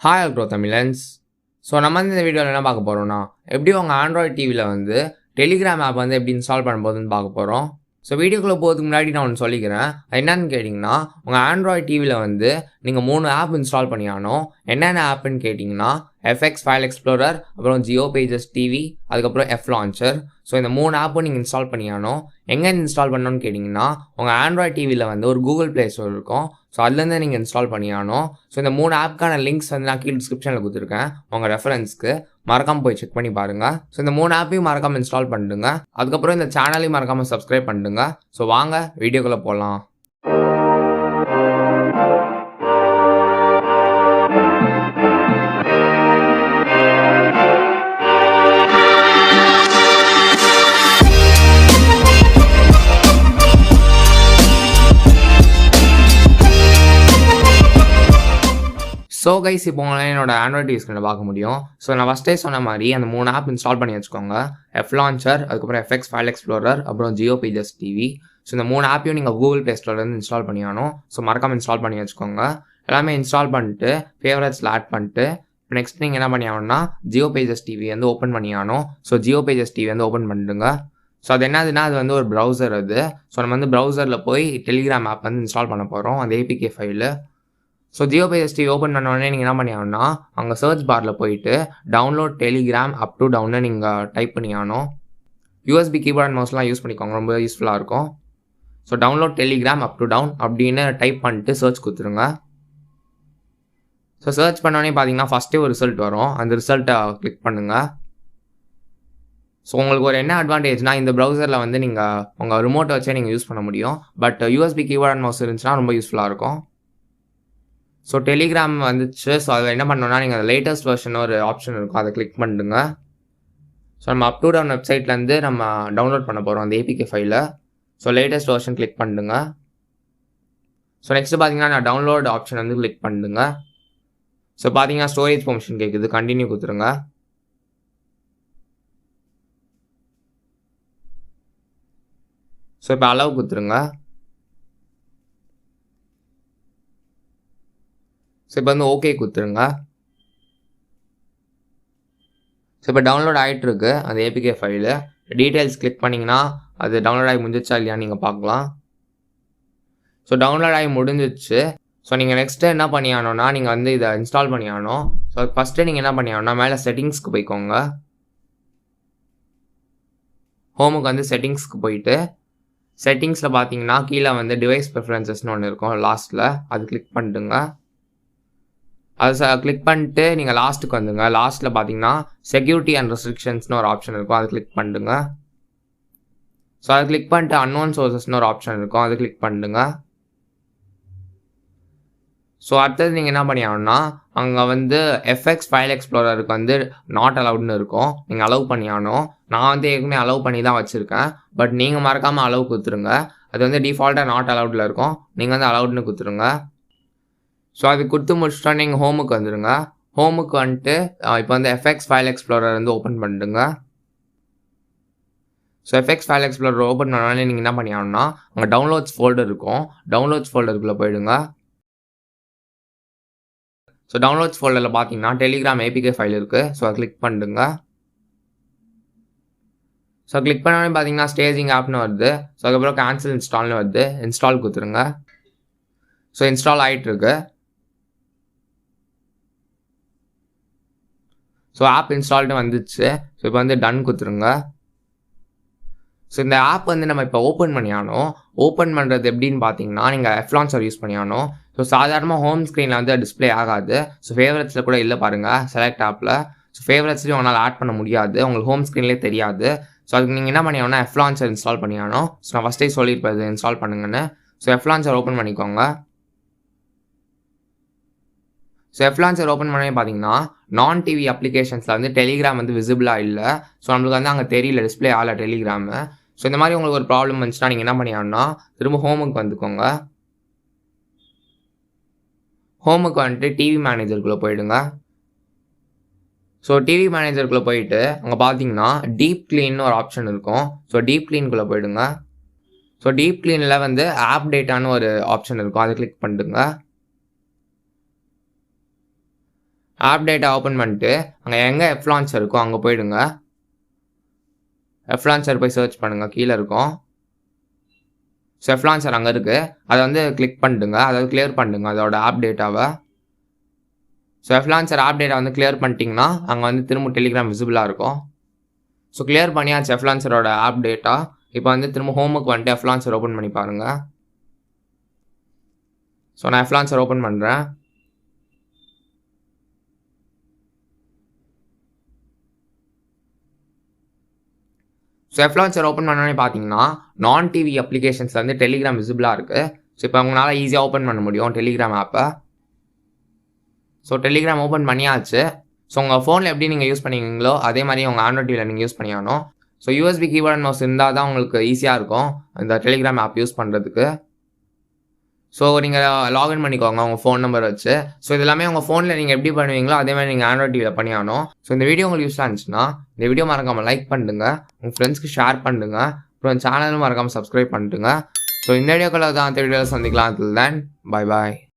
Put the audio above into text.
Hi Electro Tamizhans. So நம்ம இந்த வீடியோவில் என்ன பார்க்க போகிறோம்னா, எப்படி உங்கள் ஆண்ட்ராய்ட் டிவியில் வந்து டெலிகிராம் ஆப் வந்து எப்படி இன்ஸ்டால் பண்ணும்போதுன்னு பார்க்க போகிறோம். ஸோ வீடியோக்குள்ளே போகிறதுக்கு முன்னாடி நான் ஒன்று சொல்லிக்கிறேன். என்னன்னு கேட்டிங்கன்னா, உங்கள் ஆண்ட்ராய்ட் டிவியில் வந்து நீங்கள் 3 ஆப் இன்ஸ்டால் பண்ணியானோம். என்னென்ன ஆப்புன்னு கேட்டிங்கன்னா, எஃப்எக்ஸ் ஃபைல் எக்ஸ்ப்ளோரர், அப்புறம் ஜியோ பேஜஸ் டிவி, அதுக்கப்புறம் எஃப் லான்ச்சர். ஸோ இந்த 3 ஆப்பும் நீங்கள் இன்ஸ்டால் பண்ணியானோம். எங்கே இன்ஸ்டால் பண்ணணும்னு கேட்டிங்கன்னா, உங்கள் ஆண்ட்ராய்ட் டிவியில் வந்து ஒரு கூகுள் ப்ளே ஸ்டோர் இருக்கும். ஸோ அதுலேருந்து நீங்கள் இன்ஸ்டால் பண்ணியானோம். ஸோ இந்த 3 ஆப்புக்கான லிங்க்ஸ் வந்து நான் கீழே டிஸ்கிரிப்ஷனில் கொடுத்துருக்கேன் உங்கள் ரெஃபரன்ஸ்க்கு. மறக்காமல் போய் செக் பண்ணி பாருங்கள். ஸோ இந்த 3 ஆப்பையும் மறக்காமல் இன்ஸ்டால் பண்ணிடுங்க. அதுக்கப்புறம் இந்த சேனலையும் மறக்காமல் சப்ஸ்கிரைப் பண்ணிடுங்க. ஸோ வாங்க வீடியோக்குள்ளே போகலாம். ஸோ கைஸ், இப்போ உங்களால் என்னோட ஆண்ட்ராய்ட் டிவி ஸ்க்ரீனில் பார்க்க முடியும். ஸோ நான் ஃபஸ்ட்டே சொன்ன மாதிரி அந்த 3 ஆப் இன்ஸ்டால் பண்ணி வச்சுக்கோங்க. எஃப் லான்ச்சர், அதுக்கப்புறம் எஃப்எக்ஸ் ஃபைல் எக்ஸ்ப்ளோரர், அப்புறம் ஜியோ பேஜஸ் டிவி. ஸோ இந்த 3 ஆப்பையும் நீங்கள் கூகுள் ப்ளே ஸ்டோர்லேருந்து இன்ஸ்டால் பண்ணியானோம். ஸோ மறக்காமல் இன்ஸ்டால் பண்ணி வச்சுக்கோங்க. எல்லாமே இன்ஸ்டால் பண்ணிட்டு ஃபேவரட்ஸில் ஆட் பண்ணிட்டு நெக்ஸ்ட் நீங்கள் என்ன பண்ணியானோம்னா ஜியோ பேஜஸ் டிவி வந்து ஓப்பன் பண்ணியானோம். ஸோ ஜியோ பேஜஸ் டிவி வந்து ஓப்பன் பண்ணிடுங்க. ஸோ அது என்னதுன்னா, அது வந்து ஒரு ப்ரௌசர் அது. ஸோ நம்ம வந்து ப்ரௌசரில் போய் டெலிகிராம் ஆப் வந்து இன்ஸ்டால் பண்ண போகிறோம், அந்த APK file. So Jio pages TV open பண்ண உடனே நீங்கள் என்ன பண்ணியானோம்னா, அங்கே சர்ச் பாரில் போயிட்டு டவுன்லோட் டெலிகிராம் அப் டு டவுன்னு நீங்கள் டைப் பண்ணியானோம். யூஎஸ்பி கீபோர்ட் அண்ட் மவுஸ்லாம் யூஸ் பண்ணிக்கோங்க, ரொம்ப யூஸ்ஃபுல்லாக இருக்கும். So download Telegram up to down அப்படின்னு டைப் பண்ணிட்டு சர்ச் கொடுத்துருங்க. ஸோ சர்ச் பண்ணோடனே பார்த்தீங்கன்னா ஃபஸ்ட்டே ஒரு ரிசல்ட் வரும். அந்த ரிசல்ட்டை கிளிக் பண்ணுங்கள். ஸோ உங்களுக்கு ஒரு என்ன அட்வான்டேஜ்னால், இந்த ப்ரௌசரில் வந்து நீங்கள் உங்கள் ரிமோட்டை வச்சே நீங்கள் யூஸ் பண்ண முடியும். But USB keyboard and mouse இருந்துச்சுன்னா ரொம்ப யூஸ்ஃபுல்லாக இருக்கும். ஸோ டெலிகிராம் வந்துச்சு. ஸோ அதில் என்ன பண்ணோன்னா, நீங்கள் லேட்டஸ்ட் வெர்ஷன் ஒரு ஆப்ஷன் இருக்கும், அதை கிளிக் பண்ணிடுங்க. ஸோ நம்ம அப் டு டவுன் வெப்சைட்லேருந்து நம்ம டவுன்லோட் பண்ண போகிறோம் அந்த ஏபிகே ஃபைலை. ஸோ லேட்டஸ்ட் வெர்ஷன் கிளிக் பண்ணிடுங்க. ஸோ நெக்ஸ்ட் பார்த்தீங்கன்னா நான் டவுன்லோட் ஆப்ஷன் வந்து கிளிக் பண்ணிடுங்க. ஸோ பார்த்தீங்கன்னா ஸ்டோரேஜ் பெர்மிஷன் கேட்குது, கண்டினியூ கொடுத்துருங்க. ஸோ இப்போ அளவு கொடுத்துருங்க. ஸோ இப்போ வந்து ஓகே கொடுத்துருங்க. ஸோ இப்போ டவுன்லோட் ஆகிட்டுருக்கு அந்த ஏபிகே ஃபைலு. டீட்டெயில்ஸ் கிளிக் பண்ணிங்கன்னா அது டவுன்லோட் ஆகி முடிஞ்சிச்சா இல்லையான்னு நீங்கள் பார்க்கலாம். ஸோ டவுன்லோட் ஆகி முடிஞ்சிச்சு. ஸோ நீங்கள் நெக்ஸ்ட்டு என்ன பண்ணியானோன்னா, நீங்கள் வந்து இதை இன்ஸ்டால் பண்ணியானோம். ஸோ ஃபஸ்ட்டு நீங்கள் என்ன பண்ணியானோன்னா, மேலே செட்டிங்ஸ்க்கு போய்க்கோங்க. ஹோமுக்கு வந்து செட்டிங்ஸ்க்கு போயிட்டு செட்டிங்ஸில் பார்த்தீங்கன்னா கீழே வந்து டிவைஸ் ப்ரிஃபரன்சஸ்னு ஒன்று இருக்கும் லாஸ்ட்டில், அது கிளிக் பண்ணிட்டுங்க. அது கிளிக் பண்ணிட்டு நீங்கள் லாஸ்ட்டுக்கு வந்துங்க. லாஸ்ட்டில் பார்த்தீங்கன்னா செக்யூரிட்டி அண்ட் ரெஸ்ட்ரிக்ஷன்ஸ்னு ஒரு ஆப்ஷன் இருக்கும், அதை கிளிக் பண்ணிடுங்க. ஸோ அதை கிளிக் பண்ணிட்டு அன்னோன் சோர்சஸ்னு ஒரு ஆப்ஷன் இருக்கும், அதை கிளிக் பண்ணிடுங்க. ஸோ அடுத்தது நீங்கள் என்ன பண்ணியாகணும்னா, அங்கே வந்து எஃப்எக்ஸ் ஃபைல் எக்ஸ்ப்ளோரருக்கு வந்து நாட் அலவுட்னு இருக்கும், நீங்கள் அலோவ் பண்ணியாகணும். நான் வந்து ஏற்கனவே அலோவ் பண்ணி தான் வச்சுருக்கேன். பட் நீங்கள் மறக்காமல் அலோவ் கொடுத்துருங்க. அது வந்து டிஃபால்ட்டாக நாட் அலவுடில் இருக்கும், நீங்கள் வந்து அலவுட்னு கொடுத்துருங்க. ஸோ அது கொடுத்து முடிச்சுட்டா நீங்கள் ஹோமுக்கு வந்துடுங்க. ஹோமுக்கு வந்துட்டு இப்போ வந்து எஃப்எக்ஸ் ஃபைல் எக்ஸ்ப்ளோரர் வந்து ஓப்பன் பண்ணிடுங்க. So FX file explorer open பண்ணாலே நீங்கள் என்ன பண்ணியாகணும்னா, அங்கே டவுன்லோட்ஸ் ஃபோல்டர் இருக்கும், டவுன்லோட்ஸ் ஃபோல்டருக்குள்ளே போயிடுங்க. ஸோ டவுன்லோட்ஸ் ஃபோல்டரில் பார்த்தீங்கன்னா டெலிகிராம் ஏபிகே ஃபைல் இருக்குது. ஸோ அதை கிளிக் பண்ணிடுங்க. ஸோ கிளிக் பண்ணாலே பார்த்தீங்கன்னா ஸ்டேஜிங் ஆப்னு வருது. ஸோ அதுக்கப்புறம் கேன்சல் இன்ஸ்டால்னு வருது, இன்ஸ்டால் கொடுத்துருங்க. ஸோ இன்ஸ்டால் ஆகிட்டுருக்கு. ஸோ ஆப் இன்ஸ்டால்ட்டு வந்துச்சு. ஸோ இப்போ வந்து டன் கொடுத்துருங்க. ஸோ இந்த ஆப் வந்து நம்ம இப்போ ஓப்பன் பண்ணியானோம். ஓப்பன் பண்ணுறது எப்படின்னு பார்த்தீங்கன்னா, நீங்கள் எஃப் லான்ச்சர் யூஸ் பண்ணியானோம். ஸோ சாதாரணமாக ஹோம் ஸ்க்ரீனில் வந்து டிஸ்பிளே ஆகாது. ஸோ ஃபேவரட்ஸில் கூட இல்லை பாருங்கள், செலக்ட் ஆப்பில். ஸோ ஃபேவரட்ஸ்லையும் உங்களால் ஆட் பண்ண முடியாது, உங்களுக்கு ஹோம் ஸ்க்ரீன்லேயே தெரியாது. ஸோ அதுக்கு நீங்கள் என்ன பண்ணியானோம்னா எஃப் லான்ச்சர் இன்ஸ்டால் பண்ணியானோம். ஸோ நான் ஃபஸ்ட்டே சொல்லியிருப்பேன் இன்ஸ்டால் பண்ணுங்கன்னு. ஸோ எஃப் லான்ச்சர் ஓப்பன் பண்ணிக்கோங்க. ஸோ எஃப் லான்ச்சர் ஓப்பன் பண்ணி பார்த்தீங்கன்னா நான் டிவி அப்ளிகேஷன்ஸில் வந்து டெலிகிராம் வந்து விசிபிளாக இல்லை. ஸோ நம்மளுக்கு வந்து அங்கே தெரியல, டிஸ்பிளே ஆகலை டெலிகிராமு. ஸோ இந்த மாதிரி உங்களுக்கு ஒரு ப்ராப்ளம் வந்துச்சுன்னா நீங்கள் என்ன பண்ணியாகணும்னா, திரும்ப ஹோமுக்கு வந்துக்கோங்க. ஹோமுக்கு வந்துட்டு டிவி மேனேஜருக்குள்ளே போயிடுங்க. ஸோ டிவி மேனேஜருக்குள்ளே போயிட்டு அங்கே பார்த்தீங்கன்னா டீப் க்ளீன்னு ஒரு ஆப்ஷன் இருக்கும். ஸோ டீப் க்ளீனுக்குள்ளே போயிடுங்க. ஸோ டீப் க்ளீனில் வந்து ஆப் டேட்டான்னு ஒரு ஆப்ஷன் இருக்கும், அதை கிளிக் பண்ணிடுங்க. ஆப் டேட்டா ஓப்பன் பண்ணிட்டு அங்கே எங்கே எஃப் லான்ச்சர் இருக்கோ அங்கே போயிடுங்க. எஃப் லான்ச்சர் போய் சர்ச் பண்ணுங்கள், கீழே இருக்கும். ஸோ எஃப் லான்ச்சர் அங்கே இருக்குது, அதை வந்து கிளிக் பண்ணிடுங்க, அதாவது கிளியர் பண்ணிடுங்க அதோட ஆப் டேட்டாவை. So F launcher app data வந்து கிளியர் பண்ணிட்டீங்கன்னா அங்கே வந்து திரும்ப டெலிகிராம் விசிபிளாக இருக்கும். ஸோ கிளியர் பண்ணியாச்சு எஃப் லான்ச்சரோட ஆப் டேட்டா. இப்போ வந்து திரும்ப ஹோமுக்கு வந்துட்டு எஃப் லான்ச்சர் ஓப்பன் பண்ணி பாருங்கள். ஸோ நான் எஃப் லான்ச்சர் ஓப்பன் பண்ணுறேன். ஸோ எஃப் லான்ச்சர் ஓப்பன் பண்ணோன்னே பார்த்தீங்கன்னா நான் டிவி அப்ளிகேஷன்ஸில் வந்து டெலிகிராம் விசிபிளாக இருக்குது. ஸோ இப்போ உங்களால் ஈஸியாக ஓப்பன் பண்ண முடியும் டெலிகிராம் ஆப்பை. ஸோ டெலிகிராம் ஓப்பன் பண்ணியாச்சு. ஸோ உங்கள் ஃபோனில் எப்படி நீங்கள் யூஸ் பண்ணுவீங்களோ அதே மாதிரி உங்கள் ஆண்ட்ராய்ட் டிவியில் நீங்கள் யூஸ் பண்ணியாகணும். So USB keyboard and mouse இருந்தால் தான் உங்களுக்கு ஈஸியாக இருக்கும் இந்த டெலிகிராம் ஆப் யூஸ் பண்ணுறதுக்கு. ஸோ நீங்கள் லாகின் பண்ணிக்கோங்க உங்கள் ஃபோன் நம்பர் வச்சு. ஸோ இது எல்லாமே உங்கள் ஃபோனில் நீங்கள் எப்படி பண்ணுவீங்களோ அதே மாதிரி நீங்கள் ஆண்ட்ராய்ட் டிவியில் பண்ணியாகணும். ஸோ இந்த வீடியோ உங்களுக்கு யூஸ்ஃபுல்லாக இருந்துச்சுன்னா இந்த வீடியோ மறக்காமல் லைக் பண்ணுங்க, உங்கள் ஃப்ரெண்ட்ஸ்க்கு ஷேர் பண்ணுங்க, அப்புறம் சேனலும் மறக்காமல் சப்ஸ்கிரைப் பண்ணிட்டுங்க. ஸோ இந்த வீடியோக்குள்ள தான் அடுத்த வீடியோவில் சந்திக்கலாம். Till then, bye bye.